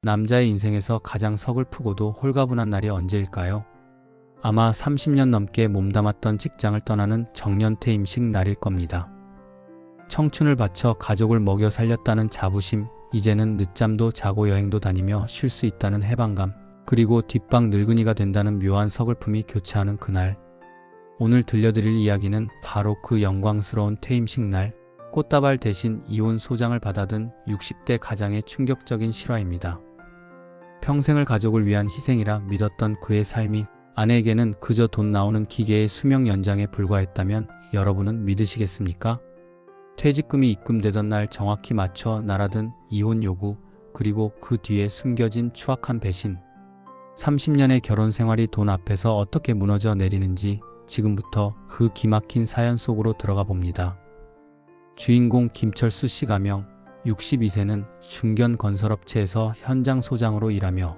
남자의 인생에서 가장 서글프고도 홀가분한 날이 언제일까요? 아마 30년 넘게 몸담았던 직장을 떠나는 정년퇴임식 날일 겁니다. 청춘을 바쳐 가족을 먹여 살렸다는 자부심, 이제는 늦잠도 자고 여행도 다니며 쉴 수 있다는 해방감, 그리고 뒷방 늙은이가 된다는 묘한 서글픔이 교차하는 그날. 오늘 들려드릴 이야기는 바로 그 영광스러운 퇴임식 날, 꽃다발 대신 이혼 소장을 받아든 60대 가장의 충격적인 실화입니다. 평생을 가족을 위한 희생이라 믿었던 그의 삶이 아내에게는 그저 돈 나오는 기계의 수명 연장에 불과했다면 여러분은 믿으시겠습니까? 퇴직금이 입금되던 날 정확히 맞춰 날아든 이혼 요구, 그리고 그 뒤에 숨겨진 추악한 배신. 30년의 결혼 생활이 돈 앞에서 어떻게 무너져 내리는지 지금부터 그 기막힌 사연 속으로 들어가 봅니다. 주인공 김철수 씨 가명 62세는 중견 건설업체에서 현장 소장으로 일하며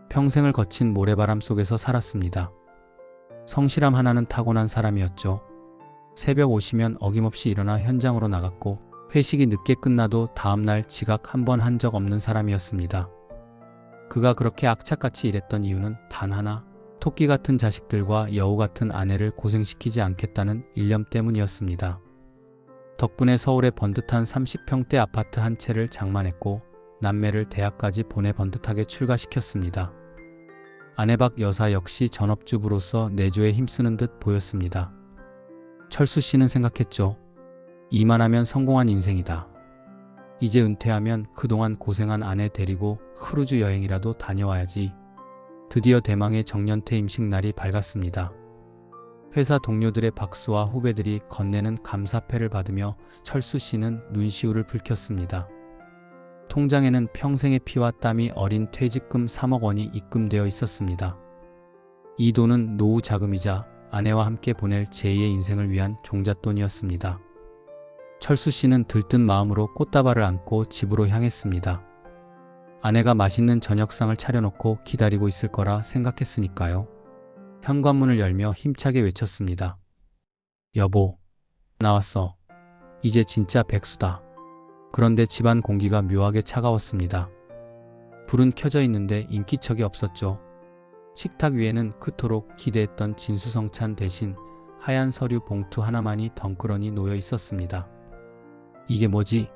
평생을 거친 모래바람 속에서 살았습니다. 성실함 하나는 타고난 사람이었죠. 새벽 5시면 어김없이 일어나 현장으로 나갔고 회식이 늦게 끝나도 다음날 지각 한 번 한 적 없는 사람이었습니다. 그가 그렇게 악착같이 일했던 이유는 단 하나, 토끼 같은 자식들과 여우 같은 아내를 고생시키지 않겠다는 일념 때문이었습니다. 덕분에 서울의 번듯한 30평대 아파트 한 채를 장만했고 남매를 대학까지 보내 번듯하게 출가시켰습니다. 아내 박 여사 역시 전업주부로서 내조에 힘쓰는 듯 보였습니다. 철수 씨는 생각했죠. 이만하면 성공한 인생이다. 이제 은퇴하면 그동안 고생한 아내 데리고 크루즈 여행이라도 다녀와야지. 드디어 대망의 정년퇴임식 날이 밝았습니다. 회사 동료들의 박수와 후배들이 건네는 감사패를 받으며 철수 씨는 눈시울을 붉혔습니다. 통장에는 평생의 피와 땀이 어린 퇴직금 3억 원이 입금되어 있었습니다. 이 돈은 노후 자금이자 아내와 함께 보낼 제2의 인생을 위한 종잣돈이었습니다. 철수 씨는 들뜬 마음으로 꽃다발을 안고 집으로 향했습니다. 아내가 맛있는 저녁상을 차려놓고 기다리고 있을 거라 생각했으니까요. 현관문을 열며 힘차게 외쳤습니다. 여보, 나왔어. 이제 진짜 백수다. 그런데 집안 공기가 묘하게 차가웠습니다. 불은 켜져 있는데 인기척이 없었죠. 식탁 위에는 그토록 기대했던 진수성찬 대신 하얀 서류 봉투 하나만이 덩그러니 놓여 있었습니다. 이게 뭐지?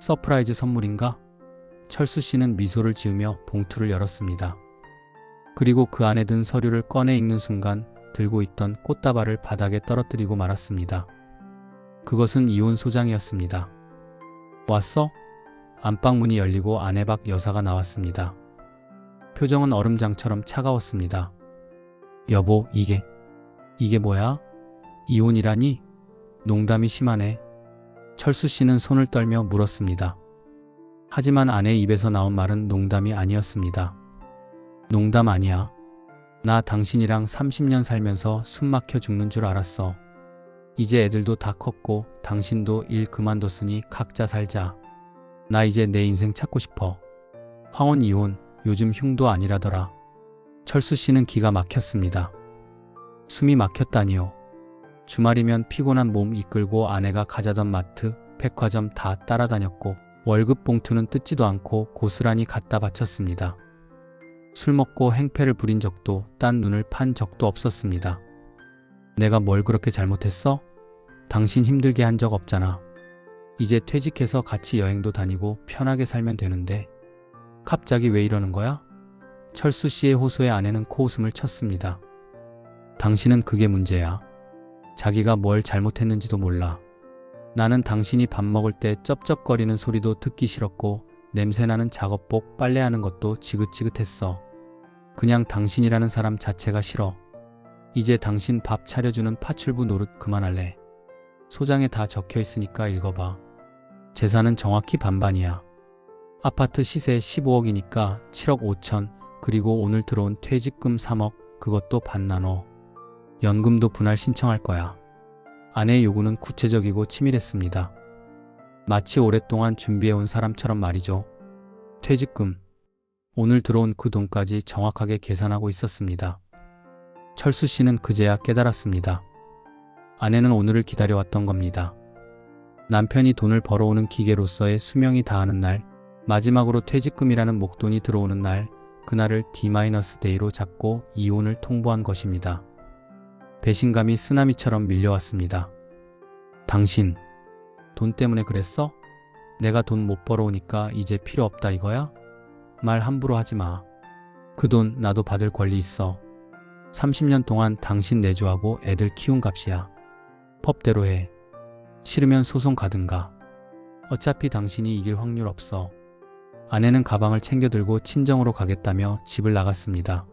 서프라이즈 선물인가? 철수 씨는 미소를 지으며 봉투를 열었습니다. 그리고 그 안에 든 서류를 꺼내 읽는 순간 들고 있던 꽃다발을 바닥에 떨어뜨리고 말았습니다. 그것은 이혼 소장이었습니다. 왔어? 안방 문이 열리고 아내 박 여사가 나왔습니다. 표정은 얼음장처럼 차가웠습니다. 여보, 이게 뭐야? 이혼이라니? 농담이 심하네. 철수 씨는 손을 떨며 물었습니다. 하지만 아내의 입에서 나온 말은 농담이 아니었습니다. 농담 아니야. 나 당신이랑 30년 살면서 숨 막혀 죽는 줄 알았어. 이제 애들도 다 컸고 당신도 일 그만뒀으니 각자 살자. 나 이제 내 인생 찾고 싶어. 황혼 이혼 요즘 흉도 아니라더라. 철수 씨는 기가 막혔습니다. 숨이 막혔다니요. 주말이면 피곤한 몸 이끌고 아내가 가자던 마트, 백화점 다 따라다녔고 월급 봉투는 뜯지도 않고 고스란히 갖다 바쳤습니다. 술 먹고 행패를 부린 적도 딴 눈을 판 적도 없었습니다. 내가 뭘 그렇게 잘못했어? 당신 힘들게 한 적 없잖아. 이제 퇴직해서 같이 여행도 다니고 편하게 살면 되는데 갑자기 왜 이러는 거야? 철수 씨의 호소에 아내는 코웃음을 쳤습니다. 당신은 그게 문제야. 자기가 뭘 잘못했는지도 몰라. 나는 당신이 밥 먹을 때 쩝쩝거리는 소리도 듣기 싫었고 냄새나는 작업복 빨래하는 것도 지긋지긋했어. 그냥 당신이라는 사람 자체가 싫어. 이제 당신 밥 차려주는 파출부 노릇 그만할래. 소장에 다 적혀 있으니까 읽어봐. 재산은 정확히 반반이야. 아파트 시세 15억이니까 7억 5천, 그리고 오늘 들어온 퇴직금 3억, 그것도 반 나눠. 연금도 분할 신청할 거야. 아내의 요구는 구체적이고 치밀했습니다. 마치 오랫동안 준비해온 사람처럼 말이죠. 퇴직금, 오늘 들어온 그 돈까지 정확하게 계산하고 있었습니다. 철수 씨는 그제야 깨달았습니다. 아내는 오늘을 기다려왔던 겁니다. 남편이 돈을 벌어오는 기계로서의 수명이 다하는 날, 마지막으로 퇴직금이라는 목돈이 들어오는 날, 그날을 D-데이로 잡고 이혼을 통보한 것입니다. 배신감이 쓰나미처럼 밀려왔습니다. 당신, 돈 때문에 그랬어? 내가 돈 못 벌어오니까 이제 필요 없다 이거야? 말 함부로 하지 마. 그 돈 나도 받을 권리 있어. 30년 동안 당신 내조하고 애들 키운 값이야. 법대로 해. 싫으면 소송 가든가. 어차피 당신이 이길 확률 없어. 아내는 가방을 챙겨 들고 친정으로 가겠다며 집을 나갔습니다.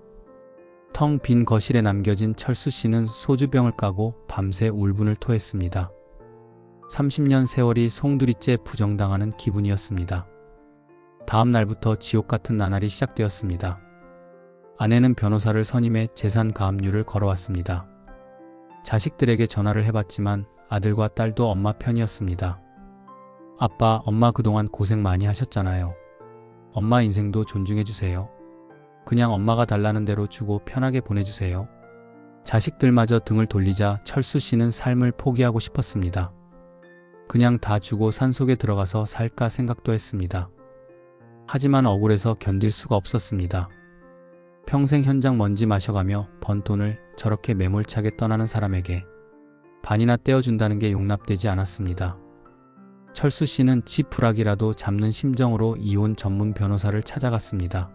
텅 빈 거실에 남겨진 철수 씨는 소주병을 까고 밤새 울분을 토했습니다. 30년 세월이 송두리째 부정당하는 기분이었습니다. 다음 날부터 지옥 같은 나날이 시작되었습니다. 아내는 변호사를 선임해 재산 가압류를 걸어왔습니다. 자식들에게 전화를 해봤지만 아들과 딸도 엄마 편이었습니다. 아빠, 엄마 그동안 고생 많이 하셨잖아요. 엄마 인생도 존중해주세요. 그냥 엄마가 달라는 대로 주고 편하게 보내주세요. 자식들마저 등을 돌리자 철수 씨는 삶을 포기하고 싶었습니다. 그냥 다 주고 산속에 들어가서 살까 생각도 했습니다. 하지만 억울해서 견딜 수가 없었습니다. 평생 현장 먼지 마셔가며 번 돈을 저렇게 매몰차게 떠나는 사람에게 반이나 떼어준다는 게 용납되지 않았습니다. 철수 씨는 지푸라기라도 잡는 심정으로 이혼 전문 변호사를 찾아갔습니다.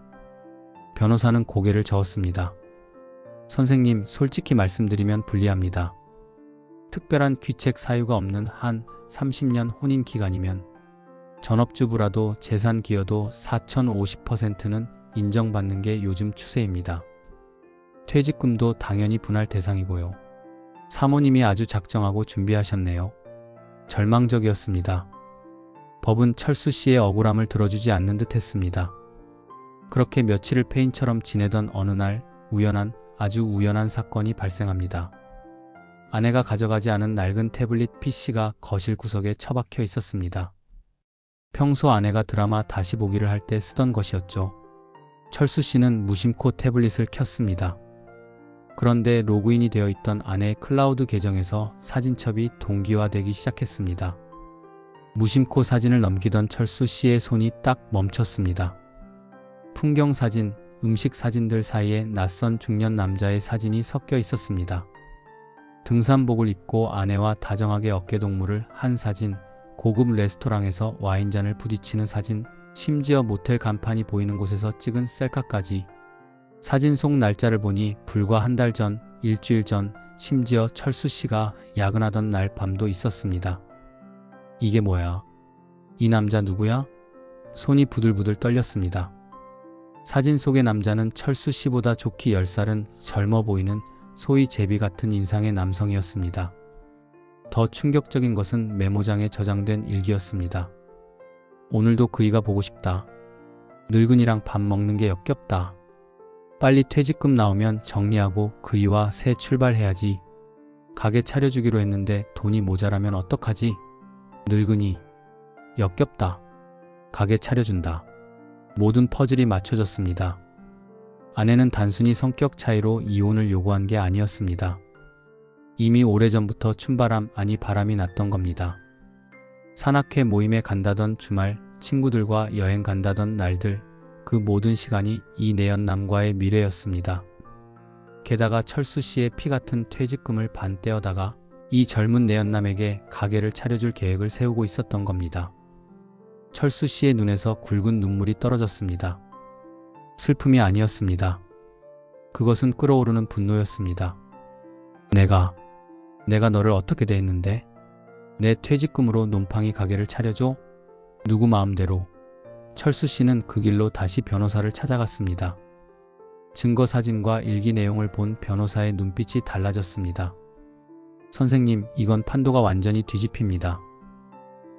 변호사는 고개를 저었습니다. 선생님, 솔직히 말씀드리면 불리합니다. 특별한 귀책 사유가 없는 한 30년 혼인 기간이면 전업주부라도 재산 기여도 4,050%는 인정받는 게 요즘 추세입니다. 퇴직금도 당연히 분할 대상이고요. 사모님이 아주 작정하고 준비하셨네요. 절망적이었습니다. 법은 철수 씨의 억울함을 들어주지 않는 듯 했습니다. 그렇게 며칠을 페인처럼 지내던 어느 날 아주 우연한 사건이 발생합니다. 아내가 가져가지 않은 낡은 태블릿 PC가 거실 구석에 처박혀 있었습니다. 평소 아내가 드라마 다시 보기를 할 때 쓰던 것이었죠. 철수 씨는 무심코 태블릿을 켰습니다. 그런데 로그인이 되어 있던 아내의 클라우드 계정에서 사진첩이 동기화되기 시작했습니다. 무심코 사진을 넘기던 철수 씨의 손이 딱 멈췄습니다. 풍경 사진, 음식 사진들 사이에 낯선 중년 남자의 사진이 섞여 있었습니다. 등산복을 입고 아내와 다정하게 어깨동무를 한 사진, 고급 레스토랑에서 와인잔을 부딪히는 사진, 심지어 모텔 간판이 보이는 곳에서 찍은 셀카까지. 사진 속 날짜를 보니 불과 한 달 전, 일주일 전, 심지어 철수 씨가 야근하던 날 밤도 있었습니다. 이게 뭐야? 이 남자 누구야? 손이 부들부들 떨렸습니다. 사진 속의 남자는 철수 씨보다 좋기 10살은 젊어 보이는 소위 제비 같은 인상의 남성이었습니다. 더 충격적인 것은 메모장에 저장된 일기였습니다. 오늘도 그이가 보고 싶다. 늙은이랑 밥 먹는 게 역겹다. 빨리 퇴직금 나오면 정리하고 그이와 새 출발해야지. 가게 차려주기로 했는데 돈이 모자라면 어떡하지? 늙은이. 역겹다. 가게 차려준다. 모든 퍼즐이 맞춰졌습니다. 아내는 단순히 성격 차이로 이혼을 요구한 게 아니었습니다. 이미 오래전부터 춤바람 아니 바람이 났던 겁니다. 산악회 모임에 간다던 주말, 친구들과 여행 간다던 날들, 그 모든 시간이 이 내연남과의 미래였습니다. 게다가 철수 씨의 피 같은 퇴직금을 반 떼어다가 이 젊은 내연남에게 가게를 차려줄 계획을 세우고 있었던 겁니다. 철수 씨의 눈에서 굵은 눈물이 떨어졌습니다. 슬픔이 아니었습니다. 그것은 끓어오르는 분노였습니다. 내가 너를 어떻게 대했는데? 내 퇴직금으로 놈팡이 가게를 차려줘? 누구 마음대로. 철수 씨는 그 길로 다시 변호사를 찾아갔습니다. 증거 사진과 일기 내용을 본 변호사의 눈빛이 달라졌습니다. 선생님, 이건 판도가 완전히 뒤집힙니다.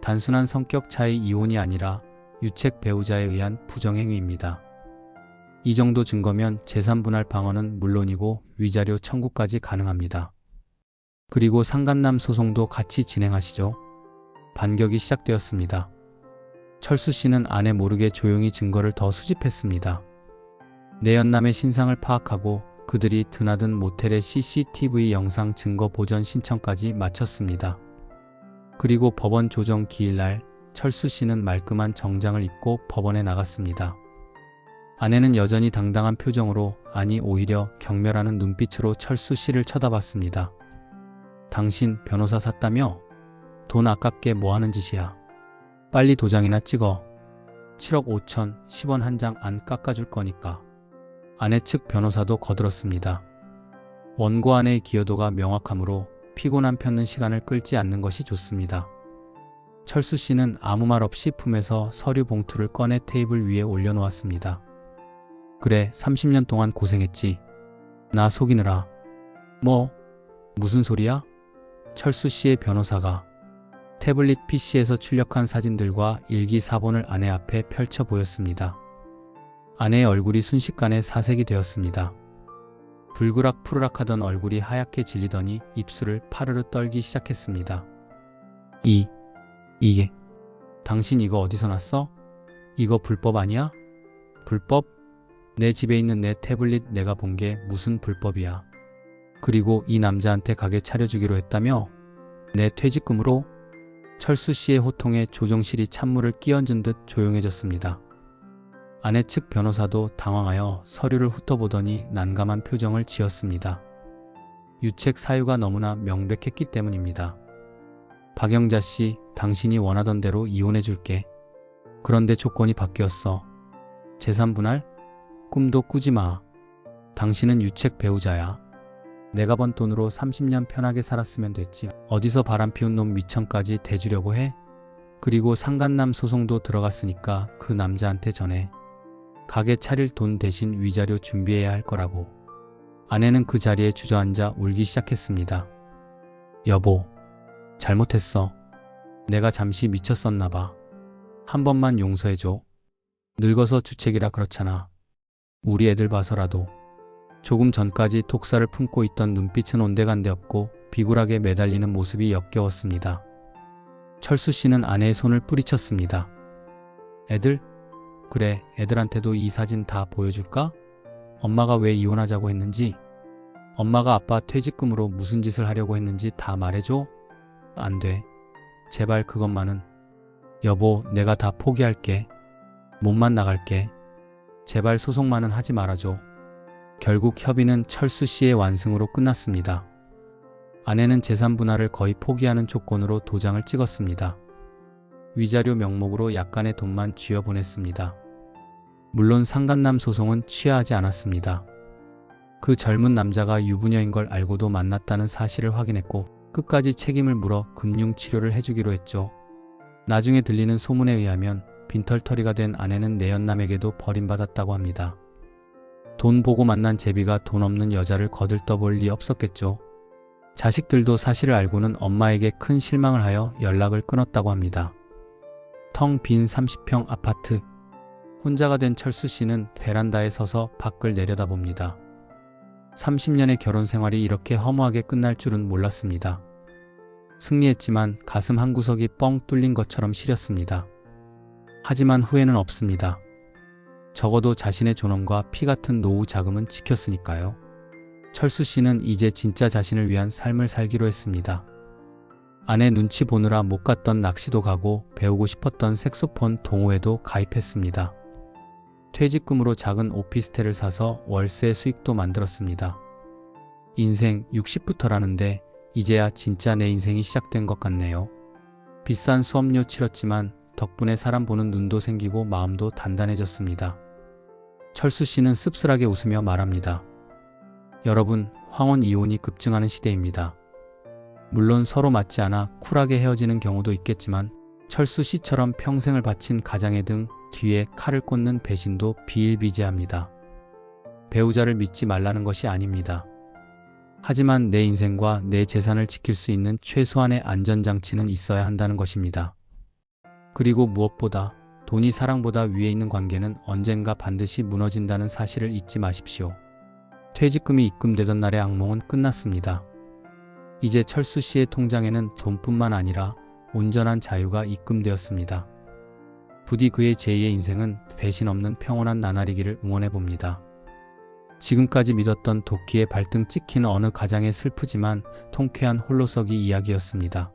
단순한 성격 차이 이혼이 아니라 유책 배우자에 의한 부정행위입니다. 이 정도 증거면 재산 분할 방어는 물론이고 위자료 청구까지 가능합니다. 그리고 상간남 소송도 같이 진행하시죠. 반격이 시작되었습니다. 철수 씨는 아내 모르게 조용히 증거를 더 수집했습니다. 내연남의 신상을 파악하고 그들이 드나든 모텔의 CCTV 영상 증거 보전 신청까지 마쳤습니다. 그리고 법원 조정 기일날 철수 씨는 말끔한 정장을 입고 법원에 나갔습니다. 아내는 여전히 당당한 표정으로, 아니 오히려 경멸하는 눈빛으로 철수 씨를 쳐다봤습니다. 당신 변호사 샀다며? 돈 아깝게 뭐 하는 짓이야? 빨리 도장이나 찍어. 7억 5천, 10원 한 장 안 깎아줄 거니까. 아내 측 변호사도 거들었습니다. 원고 안의 기여도가 명확하므로 피고남 편는 시간을 끌지 않는 것이 좋습니다. 철수 씨는 아무 말 없이 품에서 서류 봉투를 꺼내 테이블 위에 올려놓았습니다. 그래, 30년 동안 고생했지. 나 속이느라. 뭐? 무슨 소리야? 철수 씨의 변호사가 태블릿 PC에서 출력한 사진들과 일기사본을 아내 앞에 펼쳐 보였습니다. 아내의 얼굴이 순식간에 사색이 되었습니다. 불그락 푸르락 하던 얼굴이 하얗게 질리더니 입술을 파르르 떨기 시작했습니다. 이게 당신 이거 어디서 났어? 이거 불법 아니야? 불법? 내 집에 있는 내 태블릿 내가 본 게 무슨 불법이야. 그리고 이 남자한테 가게 차려주기로 했다며? 내 퇴직금으로? 철수 씨의 호통에 조정실이 찬물을 끼얹은 듯 조용해졌습니다. 아내 측 변호사도 당황하여 서류를 훑어보더니 난감한 표정을 지었습니다. 유책 사유가 너무나 명백했기 때문입니다. 박영자 씨, 당신이 원하던 대로 이혼해 줄게. 그런데 조건이 바뀌었어. 재산 분할? 꿈도 꾸지 마. 당신은 유책 배우자야. 내가 번 돈으로 30년 편하게 살았으면 됐지. 어디서 바람피운 놈 미천까지 대주려고 해? 그리고 상간남 소송도 들어갔으니까 그 남자한테 전해. 가게 차릴 돈 대신 위자료 준비해야 할 거라고. 아내는 그 자리에 주저앉아 울기 시작했습니다. 여보, 잘못했어. 내가 잠시 미쳤었나 봐. 한 번만 용서해줘. 늙어서 주책이라 그렇잖아. 우리 애들 봐서라도. 조금 전까지 독사를 품고 있던 눈빛은 온데간데 없고 비굴하게 매달리는 모습이 역겨웠습니다. 철수 씨는 아내의 손을 뿌리쳤습니다. 애들? 그래, 애들한테도 이 사진 다 보여줄까? 엄마가 왜 이혼하자고 했는지, 엄마가 아빠 퇴직금으로 무슨 짓을 하려고 했는지 다 말해줘? 안 돼. 제발 그것만은. 여보, 내가 다 포기할게. 몸만 나갈게. 제발 소송만은 하지 말아줘. 결국 협의는 철수 씨의 완승으로 끝났습니다. 아내는 재산 분할을 거의 포기하는 조건으로 도장을 찍었습니다. 위자료 명목으로 약간의 돈만 쥐어 보냈습니다. 물론 상간남 소송은 취하하지 않았습니다. 그 젊은 남자가 유부녀인 걸 알고도 만났다는 사실을 확인했고 끝까지 책임을 물어 금융치료를 해주기로 했죠. 나중에 들리는 소문에 의하면 빈털터리가 된 아내는 내연남에게도 버림받았다고 합니다. 돈 보고 만난 제비가 돈 없는 여자를 거들떠볼 리 없었겠죠. 자식들도 사실을 알고는 엄마에게 큰 실망을 하여 연락을 끊었다고 합니다. 텅 빈 30평 아파트. 혼자가 된 철수 씨는 베란다에 서서 밖을 내려다봅니다. 30년의 결혼 생활이 이렇게 허무하게 끝날 줄은 몰랐습니다. 승리했지만 가슴 한구석이 뻥 뚫린 것처럼 시렸습니다. 하지만 후회는 없습니다. 적어도 자신의 존엄과 피 같은 노후 자금은 지켰으니까요. 철수 씨는 이제 진짜 자신을 위한 삶을 살기로 했습니다. 아내 눈치 보느라 못 갔던 낚시도 가고 배우고 싶었던 색소폰 동호회도 가입했습니다. 퇴직금으로 작은 오피스텔을 사서 월세 수익도 만들었습니다. 인생 60부터라는데 이제야 진짜 내 인생이 시작된 것 같네요. 비싼 수업료 치렀지만 덕분에 사람 보는 눈도 생기고 마음도 단단해졌습니다. 철수 씨는 씁쓸하게 웃으며 말합니다. 여러분, 황혼 이혼이 급증하는 시대입니다. 물론 서로 맞지 않아 쿨하게 헤어지는 경우도 있겠지만 철수 씨처럼 평생을 바친 가장의 등 뒤에 칼을 꽂는 배신도 비일비재합니다. 배우자를 믿지 말라는 것이 아닙니다. 하지만 내 인생과 내 재산을 지킬 수 있는 최소한의 안전장치는 있어야 한다는 것입니다. 그리고 무엇보다 돈이 사랑보다 위에 있는 관계는 언젠가 반드시 무너진다는 사실을 잊지 마십시오. 퇴직금이 입금되던 날의 악몽은 끝났습니다. 이제 철수 씨의 통장에는 돈뿐만 아니라 온전한 자유가 입금되었습니다. 부디 그의 제2의 인생은 배신 없는 평온한 나날이기를 응원해봅니다. 지금까지 믿었던 도끼에 발등 찍힌 어느 가장의 슬프지만 통쾌한 홀로서기 이야기였습니다.